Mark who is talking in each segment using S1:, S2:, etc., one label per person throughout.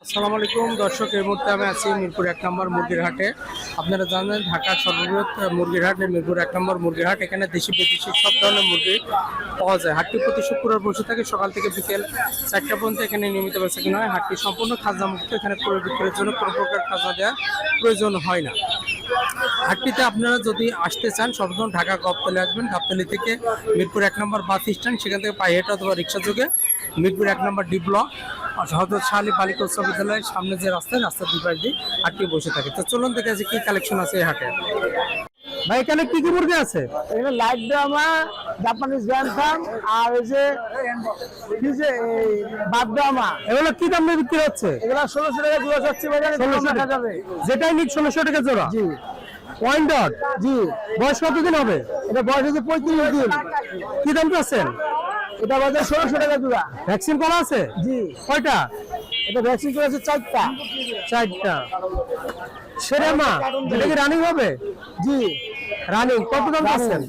S1: আসসালামু আলাইকুম দর্শক, এই মুহূর্তে আমি আছি মিরপুর 1 নম্বর মুরগির হাটে। আপনারা জানেন ঢাকার সর্ববৃহৎ মুরগির হাট মিরপুর 1 নম্বর মুরগির হাট। এখানে দেশি বিদেশি সব ধরনের মুরগি পাওয়া যায়। হাটটি প্রতি শুক্রবার বসে থাকে সকাল থেকে বিকেল 4টা পর্যন্ত। এখানে নিয়মিত বেচাকেনা হয়। হাটটি সম্পূর্ণ খাজনা মুক্ত। এখানে ক্রয় বিক্রয়ের জন্য কোনো প্রকার খাজনা দেওয়ার প্রয়োজন হয় না। হাটটিতে আপনারা যদি আসতে চান সর্বপ্রথম ঢাকা গাবতলী আসবেন। গাবতলী থেকে মিরপুর 1 নম্বর বাস স্ট্যান্ড, সেখান থেকে পায়ে হেঁটে অথবা রিক্সা যোগে মিরপুর 1 নম্বর ডি ব্লক হযরত শাহ আলী বালিকা উচ্চ বিদ্যালয়ের সামনে যে রাস্তার দুই পাশ দিয়ে হাটটি বসে থাকে। তো চলুন দেখে আছে কি কালেকশন আছে এই হাটে। ভাই এখানে কি কি মুরগি আছে?
S2: এখানে লাইট ড্রামা, জাপানিজ গ্যান্থাম আর এই যে বাদ ড্রামা,
S1: এগুলো কি দামে বিক্রি হচ্ছে?
S2: এগুলো 1600 টাকা জোড়া যাচ্ছে বাজারে।
S1: 1600 টাকা যাবে, যেটাই নিক 1600 টাকা জোড়া।
S2: জি
S1: পয়েন্ট ডট।
S2: জি,
S1: বয়স কতদিন হবে?
S2: এটা বয়স হচ্ছে 35 দিন।
S1: কি দাম পাচ্ছেন?
S2: এটা বাজারে 1600 টাকা জোড়া।
S1: ভ্যাকসিন করা আছে?
S2: জি।
S1: কয়টা?
S2: এটা ভ্যাকসিন করা আছে 4টা।
S1: সেরে মা, এটা কি রানিং হবে?
S2: জি
S1: রানিং। কত দাম পাচ্ছেন?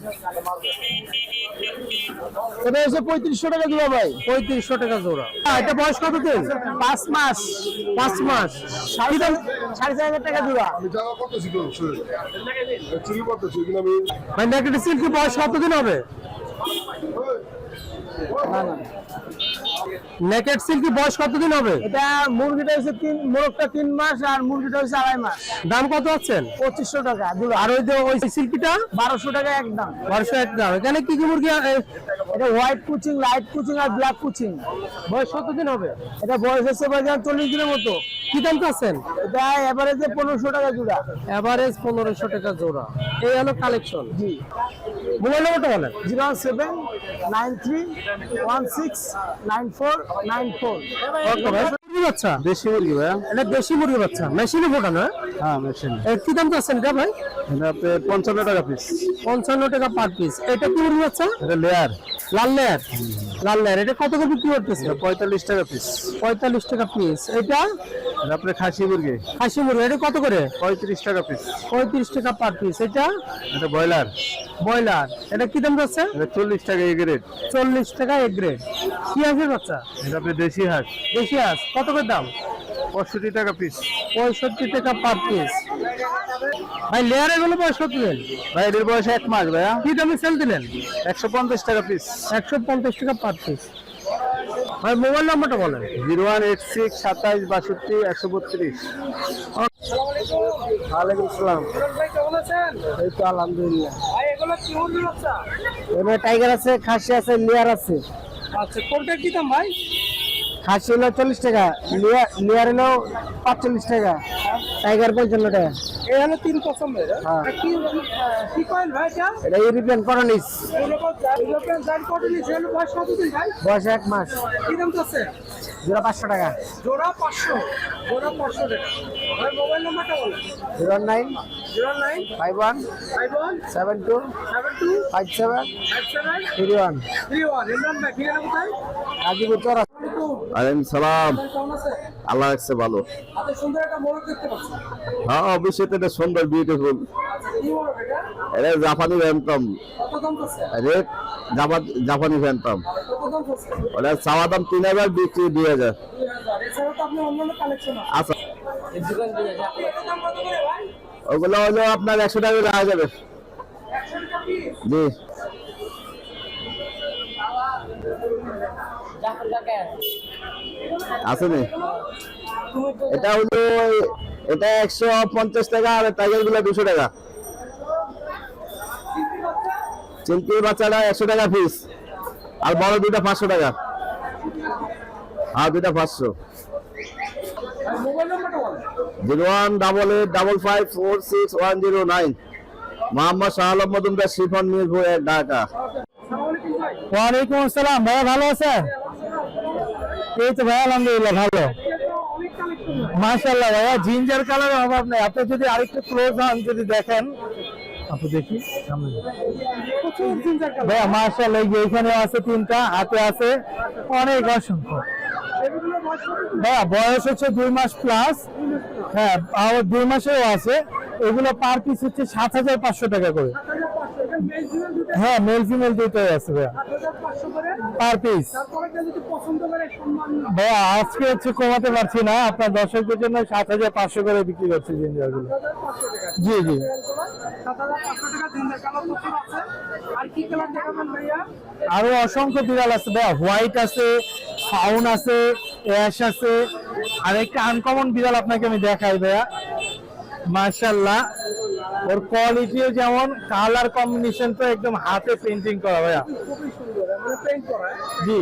S2: এটা হচ্ছে 3500 টাকা জোড়া ভাই।
S1: 3500 টাকা জোড়া। এটা বয়স কত দিন?
S2: 5 মাস।
S1: 5 মাস। কি দাম?
S2: 4500 টাকা জোড়া।
S1: ভাই নেকেড সিল্কি বয়স কতদিন হবে?
S2: না না,
S1: নেকেড সিল্কি বয়স কতদিন হবে?
S2: এটা মুরগিটা হচ্ছে মোরগটা 3 মাস আর মুরগিটা হচ্ছে 2.5 মাস।
S1: দাম কত আছেন?
S2: 2500 টাকা জোড়া।
S1: আর ওই যে ওই সিল্কিটা
S2: 1200 টাকা একদম।
S1: 1200 একদম। এখানে কি কি মুরগি?
S2: এটা হোয়াইট কুচিং, লাইট কুচিং আর ব্ল্যাক কুচিং।
S1: বয়স কতদিন হবে?
S2: এটা বয়স হচ্ছে বাজার 40 দিনের মতো।
S1: কি দাম পাচ্ছেন?
S2: এটা এভারেজে 1500 টাকা জোড়া।
S1: এভারেজ 1500 টাকা জোড়া। এই হলো কালেকশন।
S2: জি।
S1: মোবাইল নাম্বারটা বলেন।
S2: 0793169494।
S1: ওকে ভাই। মুরগি বাচ্চা?
S2: দেশি মুরগি ভাই।
S1: এটা দেশি মুরগি বাচ্চা, মেশিনে ফোটানো?
S2: হ্যাঁ মেশিন।
S1: এর কি দাম পাচ্ছেন এটা ভাই?
S2: এটা 55 টাকা পিস।
S1: 55 টাকা পার পিস। এটা কি মুরগি বাচ্চা?
S2: এটা লেয়ার।
S1: লাল লেয়ার। লাল লেয়ার। এটা কত করে বিক্রি করতেছে?
S2: 45 টাকা পিস।
S1: 45 টাকা পিস। এটা
S2: এটা আপনার খাসি মুরগি।
S1: খাসি মুরগি। এটা কত করে?
S2: 35 টাকা পিস।
S1: 35 টাকা পার পিস। এটা
S2: এটা ব্রয়লার।
S1: ব্রয়লার। এটা কি দাম যাচ্ছে?
S2: এটা 40 টাকা এ গ্রেড।
S1: 40 টাকা এ গ্রেড। কি আছে বাচ্চা?
S2: এটা আপনি দেশি হাঁস।
S1: দেশি হাঁস। কত করে দাম?
S2: 65 টাকা পিস।
S1: 65 টাকা পার পিস। ভাই লেয়ার এগুলো বয়স কত দিন?
S2: ভাই এর বয়স 1 মাস ভাইয়া।
S1: কি দামে সেল দিলেন?
S2: 150 টাকা পিস।
S1: 150 টাকা পার পিস। ভাই মোবাইল নাম্বারটা বলেন।
S2: 0186 27 62 132। ওয়ালাইকুম আসসালাম।
S1: ভাই কেমন আছেন?
S2: এই তো আলহামদুলিল্লাহ।
S1: ভাই এগুলো কি মুরগি বাচ্চা?
S2: এখানে টাইগার আছে, খাসি আছে, লেয়ার আছে।
S1: আচ্ছা, কোনটা কি দাম ভাই?
S2: খাসি হলো 40 টাকা, লেয়ার হলো 45 টাকা, টাইগার 55 টাকা।
S1: এই হলো 3 পছন্দের।
S2: হ্যাঁ।
S1: কি কয়েল ভাই এটা?
S2: এটা ইউরোপিয়ান করনিস।
S1: ইউরোপিয়ান জাত কটনি। ছেলে বয়স কত দিন ভাই?
S2: বয়স 1 মাস।
S1: কি দাম আছে?
S2: জোড়া 500 টাকা।
S1: জোড়া 500। জোড়া 500 টাকা। ভাই মোবাইল নাম্বারটা বলেন।
S2: 09
S1: 09
S2: 51
S1: 51
S2: 72
S1: 72
S2: 57
S1: 57
S2: 31।
S1: 31। ইমরান ভাই ঠিকানা কোথায়?
S2: গাজীপুর চৌরাস্তা।
S3: আলাইকুম সালাম।
S1: কেমন আছেন?
S3: আল্লাহ রাখছে ভালো।
S1: এত সুন্দর একটা মোরগ দেখতে পাচ্ছি।
S3: হ্যাঁ অবশ্যই তো এটা সুন্দর বিউটিফুল।
S1: আচ্ছা, কি মোরগ এটা?
S3: এটা জাপানি ফ্যান্টম।
S1: কত দাম আছে?
S3: রেট জাপানি ফ্যান্টম।
S1: কত দাম আছে?
S3: ওটা চাওয়া দাম 3000, বিক্রি 2000।
S1: 2000। এছাড়াও তো আপনার অন্যান্য কালেকশন আছে।
S3: আচ্ছা
S1: এই দোকান দিয়ে আছে। এটার দাম কত করে ভাই?
S3: ওগুলো হলো আপনার 100 টাকা রাখা যাবে।
S1: 100 টাকা পিস।
S3: জি আছে নি। এটা হলো এটা 150 টাকা আর টাইগার গুলো 200 টাকা। চিংড়ির বাচ্চাটা 100 টাকা পিস আর বড় দুইটা 500 টাকা। আর দুইটা 500।
S1: মোবাইল নাম্বারটা বলেন।
S3: 01855546109। মোহাম্মদ শাহ আলম মজুমদার, শিফন, মিরপুর 1, ঢাকা।
S2: ওয়ালাইকুম আসসালাম। ভাইয়া ভালো আছেন? এই তো ভাই আলহামদুলিল্লাহ ভালো। মাশাআল্লাহ ভাইয়া, জিঞ্জার কালারের অভাব নেই। আপনি যদি আরেকটু ক্লোজ হন, যদি দেখেন, আপনি দেখি সামনে ভাইয়া মাশাআল্লাহ। এখানে আছে 3টা, হাতে আছে অনেক, অসংখ্য। ভাইয়া বয়স হচ্ছে 2 মাস প্লাস। হ্যাঁ, আর 2 মাসেও আছে। এগুলো পার পিস হচ্ছে 7500 টাকা করে। হ্যাঁ মেল ফিমেল দুটোই আছে ভাইয়া পার পিস। ভাইয়া আজকে হচ্ছে কমাতে পারছি না, আপনার দর্শকদের জন্য 7,500 করে বিক্রি করছি জিঞ্জার গুলো। জি জি। আরো অসংখ্য বিড়াল আছে ভাইয়া, হোয়াইট আছে, ফাউন আছে, অ্যাশ আছে, আর একটা আনকমন বিড়াল আপনাকে আমি দেখাই ভাইয়া। মাশাআল্লাহ, ওর কোয়ালিটিও যেমন, কালার কম্বিনেশন তো একদম হাতে পেইন্টিং করা ভাইয়া। জি,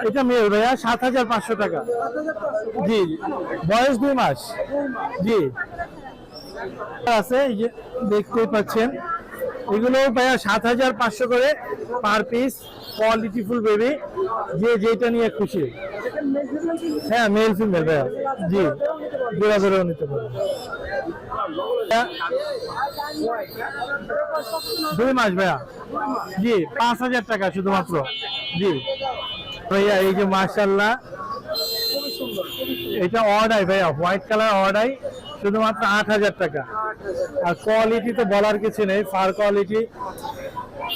S2: এটা মেল ভাইয়া, 7,500 টাকা। জি জি, বয়স 2 মাস। জি আছে, এই যে দেখতেই পাচ্ছেন, এগুলো ভাইয়া 7,500 করে পার পিস, কোয়ালিটিফুল বেবি, যে যেটা নিয়ে খুশি। হ্যাঁ মেল ফিমেল ভাইয়া। জি, জোড়া জোড়াও নিতে পারবেন। 2 মাস ভাইয়া। জি, 5,000 টাকা শুধুমাত্র। জি ভাইয়া, এই যে মাশাআল্লাহ, এটা অর্ডাই ভাইয়া, হোয়াইট কালার অর্ডাই, শুধুমাত্র 8,000 টাকা। আর কোয়ালিটি তো বলার কিছু নেই, ফার কোয়ালিটি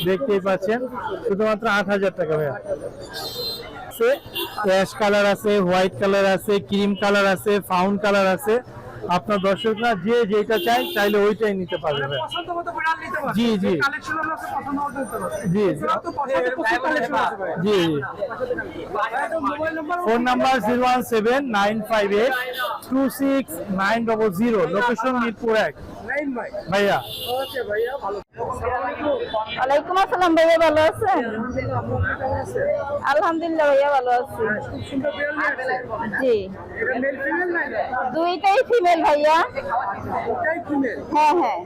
S2: দেখতেই পাচ্ছেন, শুধুমাত্র 8,000 টাকা ভাইয়া। অ্যাশ কালার আছে, হোয়াইট কালার আছে, ক্রিম কালার আছে, ফাউন কালার আছে। আপনার দর্শকরা যে যেটা চাইলে ওইটাই নিতে পারবে ভাইয়া। জি জি জি জি। ফোন নাম্বার 017-958-26900, লোকেশন মিরপুর 1 ভাইয়া।
S4: ওয়ালাইকুম আসসালাম ভাইয়া, ভালো আছেন? আলহামদুলিল্লাহ ভাইয়া, ভালো আছি। জি, দুইটাই ফিমেল ভাইয়া। হ্যাঁ হ্যাঁ,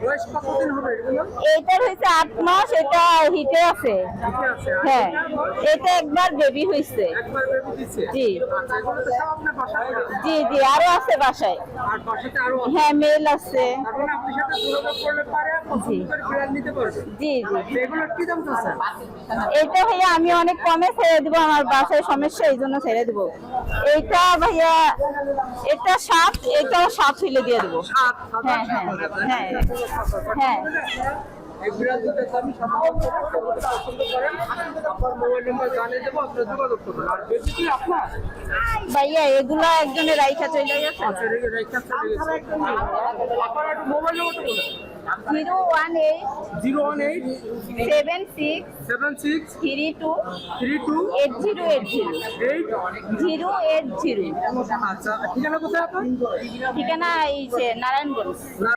S4: এইটার হয়েছে 8 মাস, এটা হিটে আছে। হ্যাঁ, এটা একবার বেবি হয়েছে। জি জি জি, আরো আছে বাসায়। হ্যাঁ মেল আছে। জি জি জি। এটা ভাইয়া আমি অনেক কমে ছেড়ে দিব, আমার বাসায় সমস্যা, এই জন্য ছেড়ে দিব। এইটা ভাইয়া, এটা 7, এটাও 7 ফেলে দিয়ে দেবো। হ্যাঁ হ্যাঁ হ্যাঁ হ্যাঁ। ভাইয়া এগুলা একজনের রাইখা চলে গেছে। 018-76-32-80-80। ঠিকানা এই নারায়ণগঞ্জ।